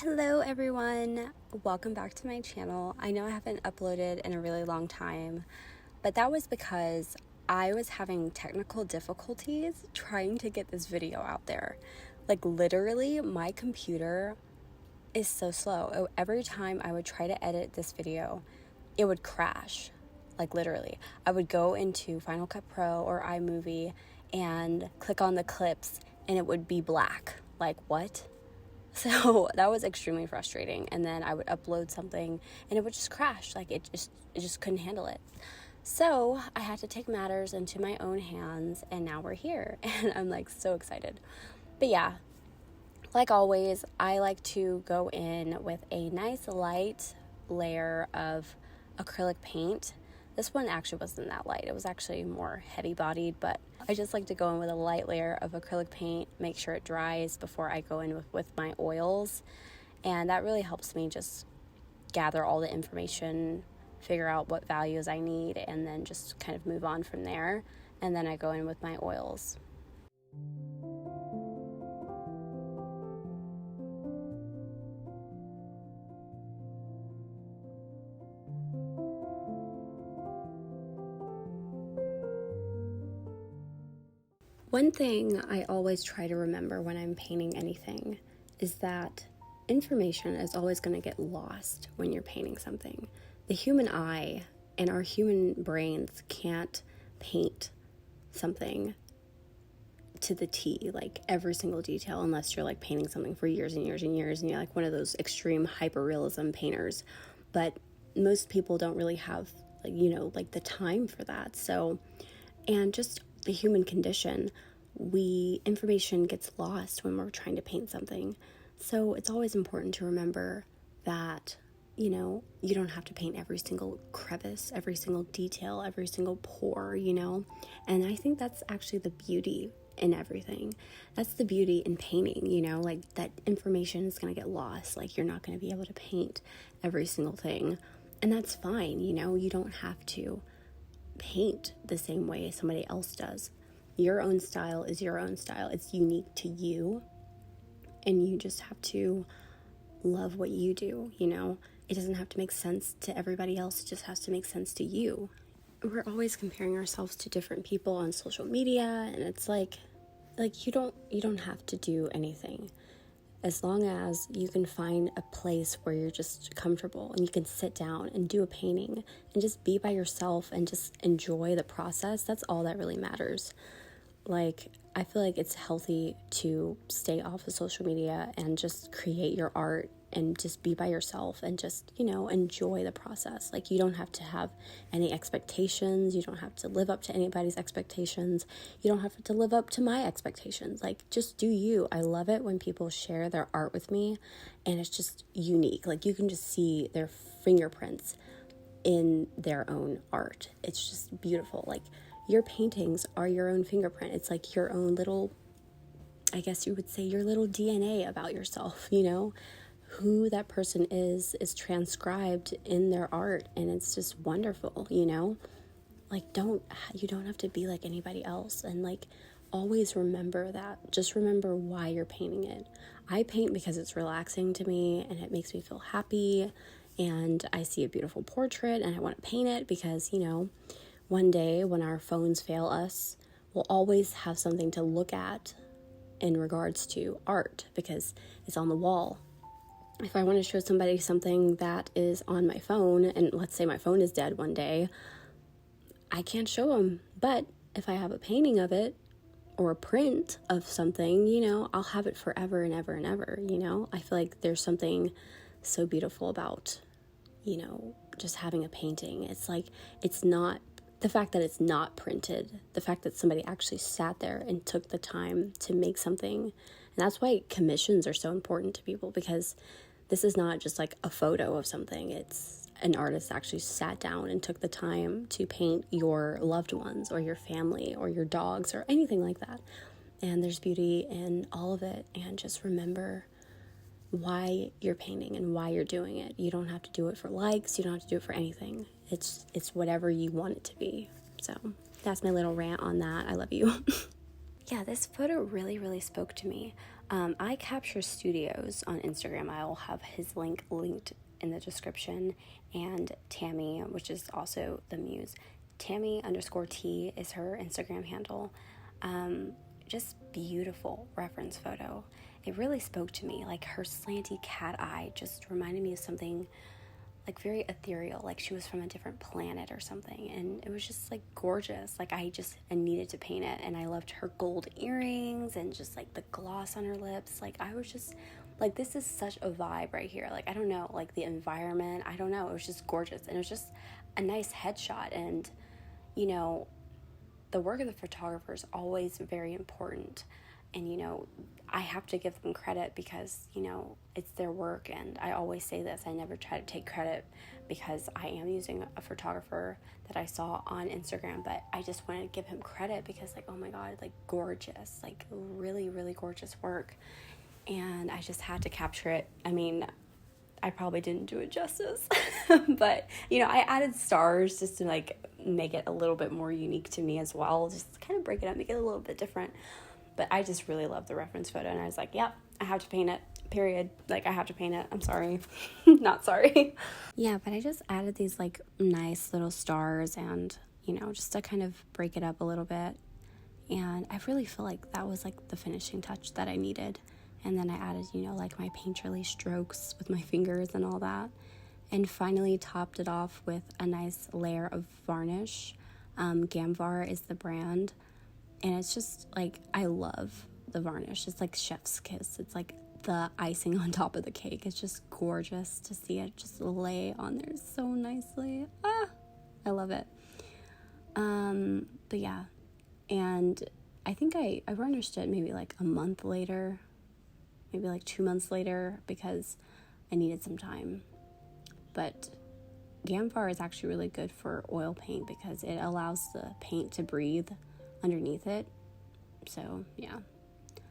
Hello everyone, welcome back to my channel. I know I haven't uploaded in a really long time, but that was because I was having technical difficulties trying to get this video out there. Like literally my computer is so slow. Every time I would try to edit this video, it would crash. Like literally, I would go into Final Cut Pro or iMovie and click on the clips and it would be black. Like what? So that was extremely frustrating. And then I would upload something and it would just crash. Like it just couldn't handle it. So I had to take matters into my own hands and now we're here and I'm like so excited. But yeah, like always, I like to go in with a nice light layer of acrylic paint. This one actually wasn't that light. It was actually more heavy bodied, but I just like to go in with a light layer of acrylic paint, make sure it dries before I go in with my oils. And that really helps me just gather all the information, figure out what values I need, and then just kind of move on from there. And then I go in with my oils. One thing I always try to remember when I'm painting anything is that information is always going to get lost when you're painting something. The human eye and our human brains can't paint something to the T, like every single detail, unless you're like painting something for years and years and years and you're like one of those extreme hyperrealism painters. But most people don't really have like the time for that. So, and just the human condition, information gets lost when we're trying to paint something. So it's always important to remember that, you don't have to paint every single crevice, every single detail, every single pore, and I think that's actually the beauty in everything. That's the beauty in painting, like that information is going to get lost. Like you're not going to be able to paint every single thing, and that's fine. You don't have to paint the same way somebody else does. Your own style is your own style. It's unique to you, and you just have to love what you do. It doesn't have to make sense to everybody else. It just has to make sense to you. We're always comparing ourselves to different people on social media, and it's like you don't have to do anything. As long as you can find a place where you're just comfortable and you can sit down and do a painting and just be by yourself and just enjoy the process, that's all that really matters. Like, I feel like it's healthy to stay off of social media and just create your art and just be by yourself and just, enjoy the process. Like, you don't have to have any expectations. You don't have to live up to anybody's expectations. You don't have to live up to my expectations. Like, just do you. I love it when people share their art with me and it's just unique. Like, you can just see their fingerprints in their own art. It's just beautiful. Like, your paintings are your own fingerprint. It's like your own little, I guess you would say, your little DNA about yourself, who that person is transcribed in their art, and it's just wonderful. Like you don't have to be like anybody else, and like always remember that. Just remember why you're painting it. I paint because it's relaxing to me and it makes me feel happy, and I see a beautiful portrait and I want to paint it because one day when our phones fail us, we'll always have something to look at in regards to art because it's on the wall. If I want to show somebody something that is on my phone, and let's say my phone is dead one day, I can't show them. But if I have a painting of it or a print of something, I'll have it forever and ever and ever, I feel like there's something so beautiful about, just having a painting. It's like, it's not the fact that it's not printed, the fact that somebody actually sat there and took the time to make something. And that's why commissions are so important to people, because this is not just like a photo of something. It's an artist actually sat down and took the time to paint your loved ones or your family or your dogs or anything like that. And there's beauty in all of it. And just remember why you're painting and why you're doing it. You don't have to do it for likes. You don't have to do it for anything. It's whatever you want it to be. So that's my little rant on that. I love you. Yeah, this photo really, really spoke to me. I Capture Studios on Instagram. I'll have his link linked in the description, and Tammy, which is also the Muse. Tammy_T is her Instagram handle. Just beautiful reference photo. It really spoke to me. Like, her slanty cat eye just reminded me of something like very ethereal, like she was from a different planet or something, and it was just like gorgeous. Like, I needed to paint it, and I loved her gold earrings and just like the gloss on her lips. Like, I was just like, this is such a vibe right here. Like, I don't know, like the environment, I don't know, it was just gorgeous, and it was just a nice headshot. And you know, the work of the photographer is always very important, and you know, I have to give them credit because, you know, it's their work. And I always say this, I never try to take credit because I am using a photographer that I saw on Instagram, but I just wanted to give him credit because, like, oh my God, like gorgeous, like really, really gorgeous work. And I just had to capture it. I mean, I probably didn't do it justice, but you know, I added stars just to like make it a little bit more unique to me as well, just kind of break it up, make it a little bit different. But I just really love the reference photo, and I was like, yep, I have to paint it, period. Like, I have to paint it. I'm sorry. Not sorry. Yeah, but I just added these, like, nice little stars and, you know, just to kind of break it up a little bit. And I really feel like that was, like, the finishing touch that I needed. And then I added, you know, like, my painterly strokes with my fingers and all that. And finally topped it off with a nice layer of varnish. Gamvar is the brand. And it's just, like, I love the varnish. It's like chef's kiss. It's like the icing on top of the cake. It's just gorgeous to see it just lay on there so nicely. I love it. But yeah. And I think I varnished it maybe like a month later. Maybe like 2 months later because I needed some time. But Gamvar is actually really good for oil paint because it allows the paint to breathe underneath it. So yeah,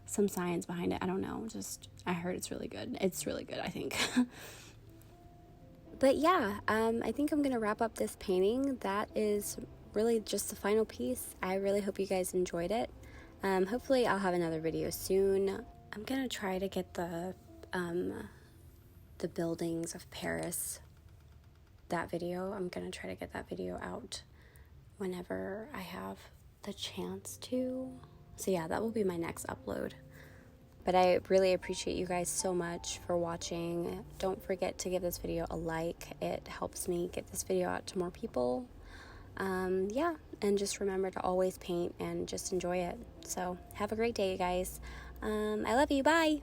some science behind it. I don't know, just I heard it's really good. It's really good, I think. But yeah, I think I'm gonna wrap up this painting. That is really just the final piece. I really hope you guys enjoyed it. Hopefully I'll have another video soon. I'm gonna try to get the buildings of Paris, that video. I'm gonna try to get that video out whenever I have the chance to. So yeah, that will be my next upload. But I really appreciate you guys so much for watching. Don't forget to give this video a like. It helps me get this video out to more people. Yeah, and just remember to always paint and just enjoy it. So have a great day, you guys. I love you. Bye.